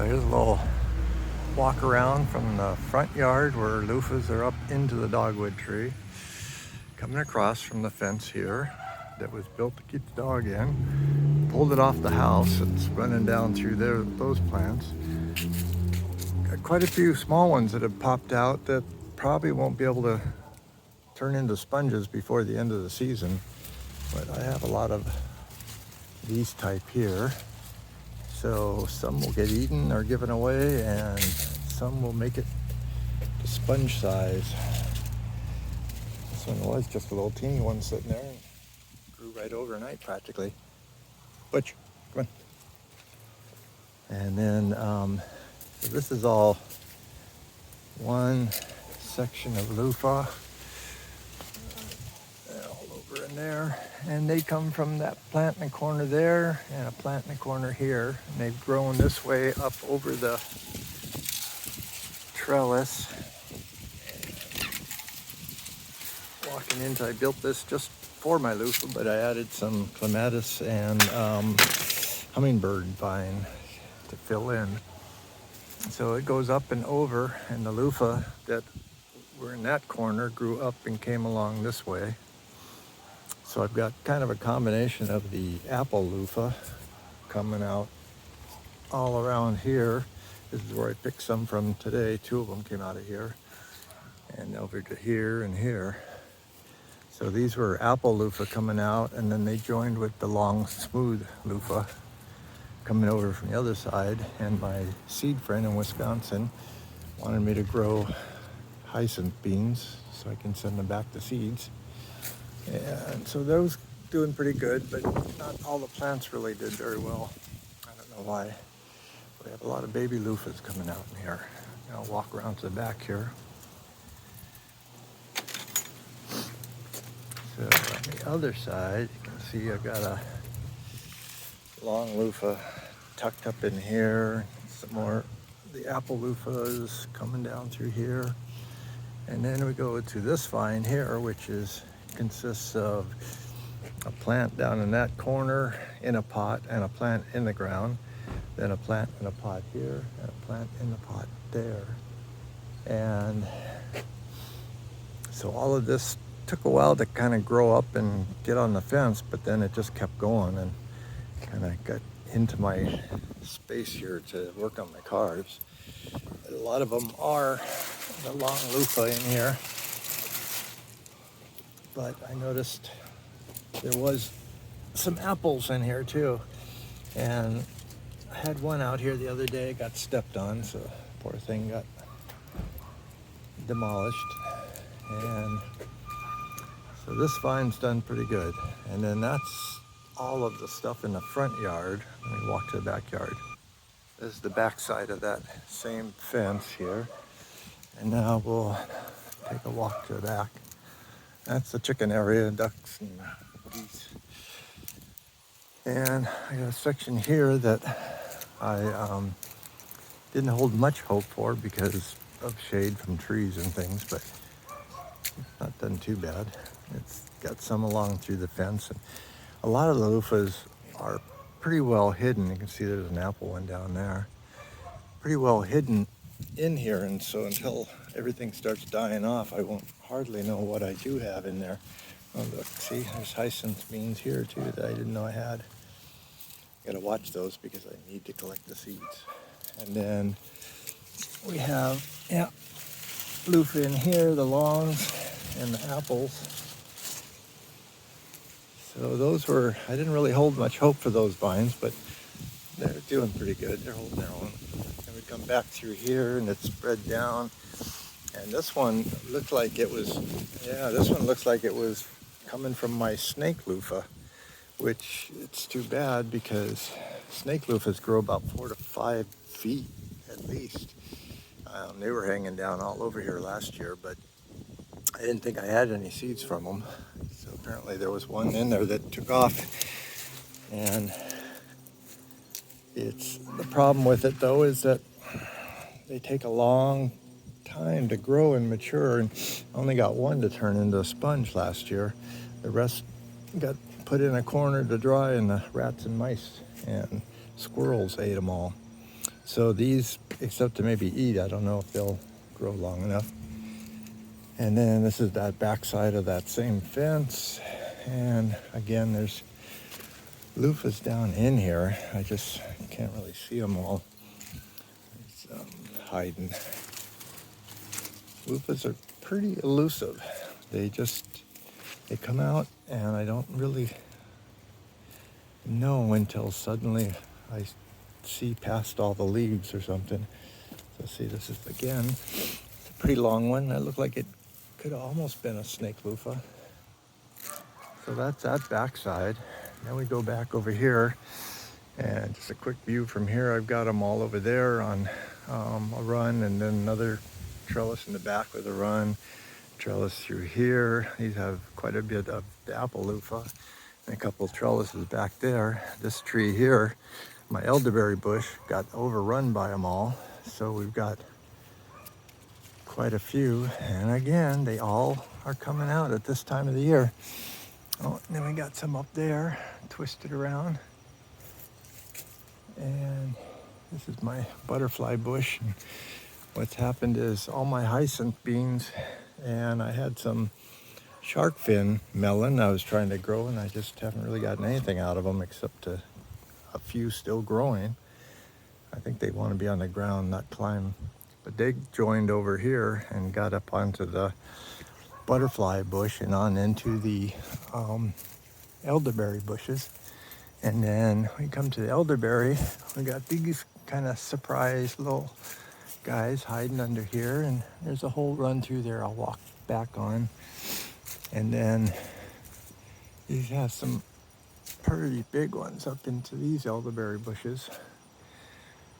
Here's a little walk around from the front yard where loofahs are up into the dogwood tree. Coming across from the fence here that was built to keep the dog in. Pulled it off the house. It's running down through there, those plants. Got quite a few small ones that have popped out that probably won't be able to turn into sponges before the end of the season. But I have a lot of these type here. So some will get eaten or given away, and some will make it to sponge size. This one was just a little teeny one sitting there and grew right overnight practically. Butch, come on. And then, so this is all one section of loofah. All over in there. And they come from that plant in the corner there and a plant in the corner here. And they've grown this way up over the trellis. Walking into, I built this just for my loofah, but I added some clematis and hummingbird vine to fill in. So it goes up and over, and the loofah that were in that corner grew up and came along this way. So I've got kind of a combination of the apple loofah coming out all around here. This is where I picked some from today. 2 of them came out of here and over to here and here. So these were apple loofah coming out, and then they joined with the long smooth loofah coming over from the other side. And my seed friend in Wisconsin wanted me to grow hyacinth beans so I can send them back to seeds. And so those doing pretty good, but not all the plants really did very well. I don't know why. We have a lot of baby loofahs coming out in here. I'll walk around to the back here. So on the other side, you can see I've got a long loofah tucked up in here. Some more the apple loofahs coming down through here. And then we go to this vine here, which consists of a plant down in that corner in a pot and a plant in the ground, then a plant in a pot here and a plant in the pot there. And so all of this took a while to kind of grow up and get on the fence, but then it just kept going and kind of got into my space here to work on my carves. A lot of them are the long loofah in here. But I noticed there was some apples in here too. And I had one out here the other day, got stepped on, so poor thing got demolished. And so this vine's done pretty good. And then that's all of the stuff in the front yard. Let me walk to the backyard. This is the back side of that same fence here. And now we'll take a walk to the back. That's the chicken area, ducks and geese. And I got a section here that I didn't hold much hope for because of shade from trees and things, but it's not done too bad. It's got some along through the fence. And a lot of the loofahs are pretty well hidden. You can see there's an apple one down there. Pretty well hidden in here, and so until everything starts dying off, I won't hardly know what I do have in there. Oh look, see, there's hyacinth beans here too that I didn't know I had. Gotta watch those because I need to collect the seeds. And then we have, loofah in here, the longs and the apples. So those were, I didn't really hold much hope for those vines, but they're doing pretty good. They're holding their own. And we come back through here and it's spread down. And this one looked like it was, this one looks like it was coming from my snake loofah, which it's too bad because snake loofahs grow about 4 to 5 feet at least. They were hanging down all over here last year, but I didn't think I had any seeds from them. So apparently there was one in there that took off. And the problem with it though is that they take a long time to grow and mature, and I only got one to turn into a sponge last year. The rest got put in a corner to dry, and the rats and mice and squirrels ate them all. So these, except to maybe eat, I don't know if they'll grow long enough. And then this is that backside of that same fence. And again, there's loofahs down in here. I just can't really see them all. It's hiding. Loofahs are pretty elusive. They come out and I don't really know until suddenly I see past all the leaves or something. So see, this is, again, it's a pretty long one. That looked like it could have almost been a snake loofah. So that's that backside. Now we go back over here, and just a quick view from here. I've got them all over there on a run, and then another trellis in the back with a run, trellis through here. These have quite a bit of the apple loofah, and a couple of trellises back there. This tree here, my elderberry bush, got overrun by them all. So we've got quite a few, and again, they all are coming out at this time of the year. Oh, and then we got some up there, twisted around. And this is my butterfly bush. And what's happened is all my hyacinth beans, and I had some shark fin melon I was trying to grow, and I just haven't really gotten anything out of them except a few still growing. I think they want to be on the ground, not climb. But they joined over here and got up onto the butterfly bush and on into the elderberry bushes. And then we come to the elderberry, we got these kind of surprise little guys hiding under here, and there's a whole run through there I'll walk back on. And then these have some pretty big ones up into these elderberry bushes.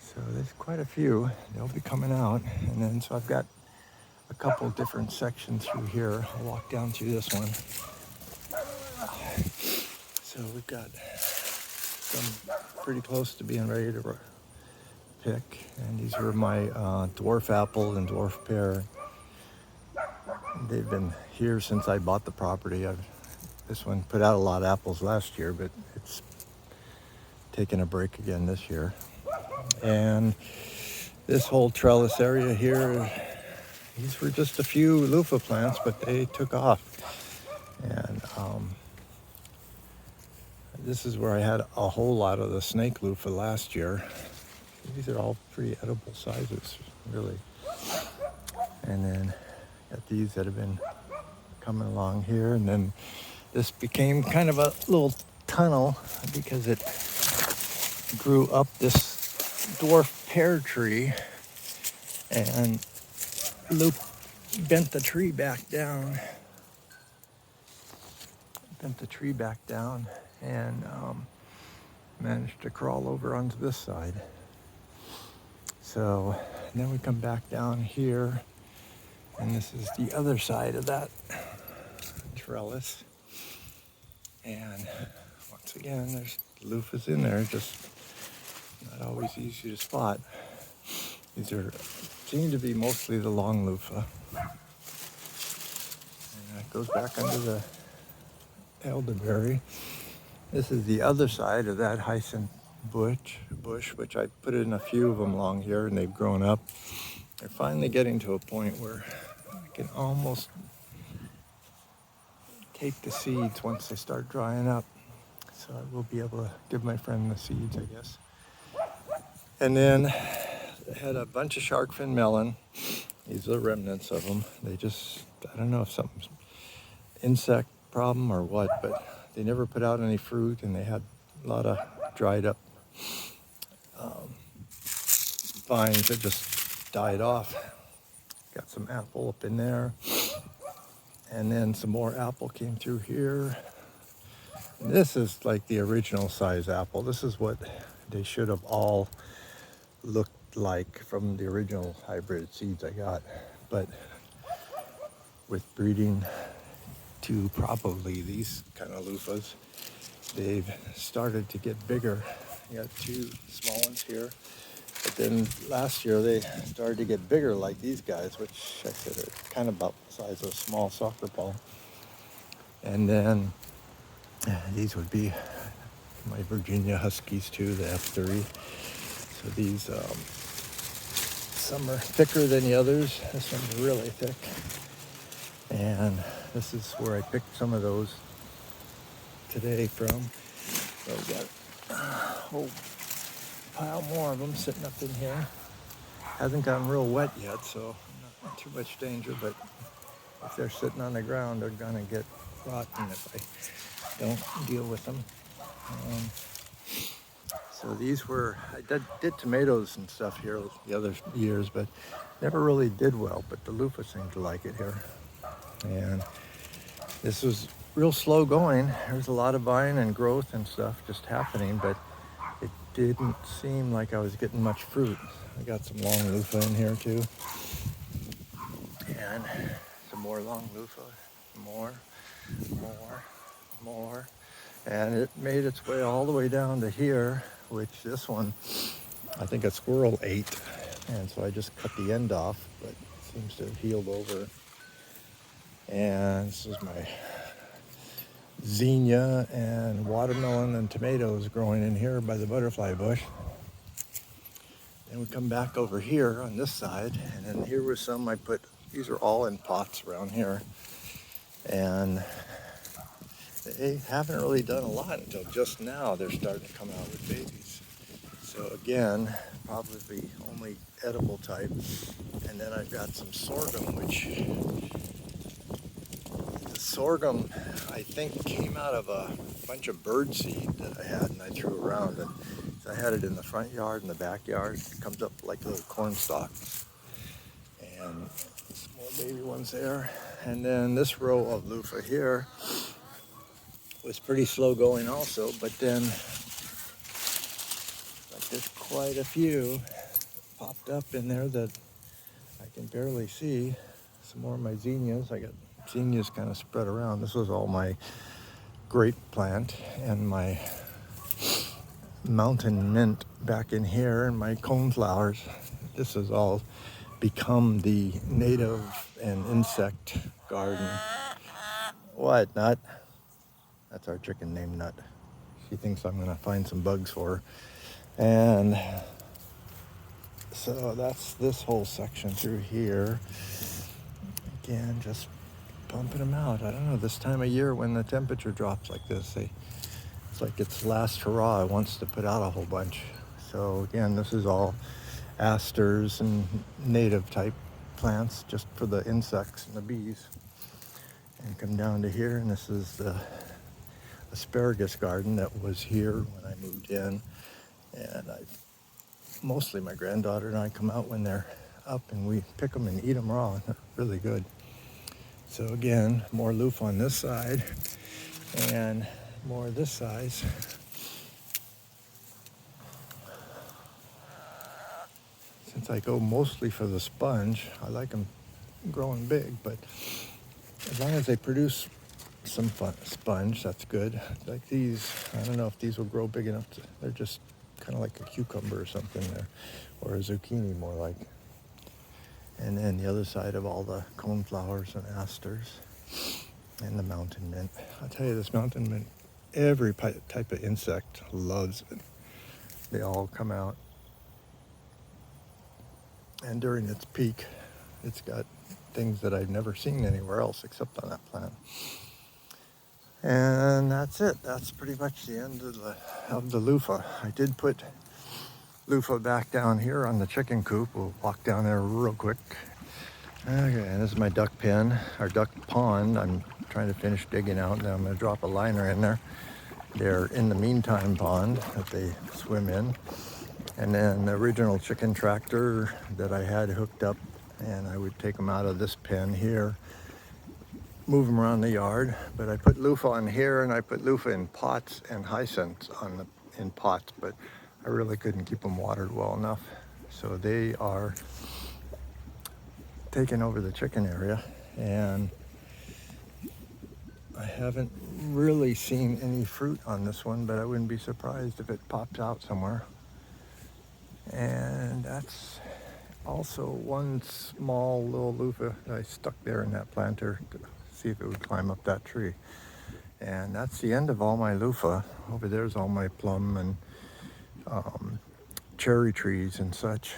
So there's quite a few. They'll be coming out. And then so I've got a couple different sections through here. I'll walk down through this one. So we've got some pretty close to being ready to pick. And these were my dwarf apple and dwarf pear. They've been here since I bought the property. This one put out a lot of apples last year, but it's taken a break again this year. And this whole trellis area here, these were just a few loofah plants, but they took off. And this is where I had a whole lot of the snake loofah last year. These are all pretty edible sizes, really. And then got these that have been coming along here. And then this became kind of a little tunnel because it grew up this dwarf pear tree, and Luke bent the tree back down. And managed to crawl over onto this side. So then we come back down here, and this is the other side of that trellis. And once again, there's loofahs in there, just not always easy to spot. These seem to be mostly the long loofah. And that goes back under the elderberry. This is the other side of that hyacinth bush, which I put in a few of them along here, and they've grown up. They're finally getting to a point where I can almost take the seeds once they start drying up. So I will be able to give my friend the seeds, I guess. And then I had a bunch of shark fin melon. These are the remnants of them. They just, I don't know if something's insect problem or what, but they never put out any fruit, and they had a lot of dried up vines that just died off. Got some apple up in there, and then some more apple came through here. And this is like the original size apple. This is what they should have all looked like from the original hybrid seeds I got, but with breeding to probably these kind of loofahs, they've started to get bigger. You got two small ones here, but then last year they started to get bigger like these guys, which I said are kind of about the size of a small soccer ball. And then these would be my Virginia Huskies too, the F3. So these, some are thicker than the others. This one's really thick. And this is where I picked some of those today from. So we got a whole pile more of them sitting up in here. Hasn't gotten real wet yet, so not too much danger, but if they're sitting on the ground, they're gonna get rotten if I don't deal with them. So these were, I did tomatoes and stuff here the other years, but never really did well, but the Luffa seemed to like it here. And this was real slow going. There's a lot of vine and growth and stuff just happening, but it didn't seem like I was getting much fruit. I got some long Luffa in here too. And some more long Luffa, more. And it made its way all the way down to here, which this one, I think a squirrel ate. And so I just cut the end off, but it seems to have healed over. And this is my zinnia and watermelon and tomatoes growing in here by the butterfly bush. Then we come back over here on this side, and then here was some I put, these are all in pots around here. And they haven't really done a lot until just now they're starting to come out with babies. So again, probably only edible type. And then I've got some sorghum, which the sorghum I think came out of a bunch of bird seed that I had and I threw around. And so I had it in the front yard and the backyard. It comes up like little corn stalks. And some more baby ones there. And then this row of Luffa here was pretty slow going also, but then like there's quite a few popped up in there that I can barely see. Some more of my zinnias. I got zinnias kind of spread around. This was all my grape plant and my mountain mint back in here and my coneflowers. This has all become the native and insect garden. What, Nut? That's our chicken named Nut. She thinks I'm gonna find some bugs for her. And so that's this whole section through here. Again, just pumping them out. I don't know, this time of year when the temperature drops like this, it's like its last hurrah. It wants to put out a whole bunch. So again, this is all asters and native type plants just for the insects and the bees. And come down to here, and this is the asparagus garden that was here when I moved in. And mostly my granddaughter and I come out when they're up and we pick them and eat them raw. They're really good. So again, more Luffa on this side and more this size. Since I go mostly for the sponge, I like them growing big, but as long as they produce some sponge, that's good. Like these, I don't know if these will grow big enough they're just kind of like a cucumber or something there, or a zucchini more like. And then the other side of all the coneflowers and asters and the mountain mint. I'll tell you, this mountain mint, every type of insect loves it. They all come out. And during its peak, it's got things that I've never seen anywhere else except on that plant. And that's it. That's pretty much the end of the Luffa. I did put Luffa back down here on the chicken coop. We'll walk down there real quick. Okay, and this is my duck pen, or duck pond. I'm trying to finish digging out, and then I'm going to drop a liner in there. They're in the meantime pond that they swim in. And then the original chicken tractor that I had hooked up, and I would take them out of this pen here, move them around the yard. But I put Luffa on here, and I put Luffa in pots and hyacinths in pots, but I really couldn't keep them watered well enough. So they are taking over the chicken area, and I haven't really seen any fruit on this one, but I wouldn't be surprised if it pops out somewhere. And that's also one small little Luffa that I stuck there in that planter to see if it would climb up that tree. And that's the end of all my Luffa. Over there's all my plum and cherry trees and such.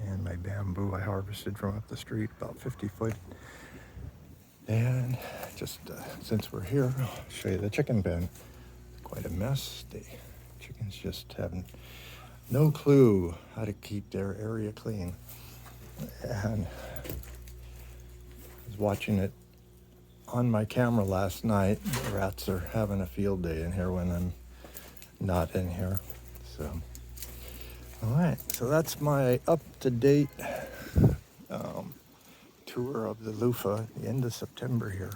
And my bamboo I harvested from up the street, about 50 foot. And just since we're here, I'll show you the chicken pen. Quite a mess. The chickens just haven't no clue how to keep their area clean. And I was watching it on my camera last night. The rats are having a field day in here when I'm not in here. So, all right. So that's my up-to-date tour of the Luffa at the end of September here.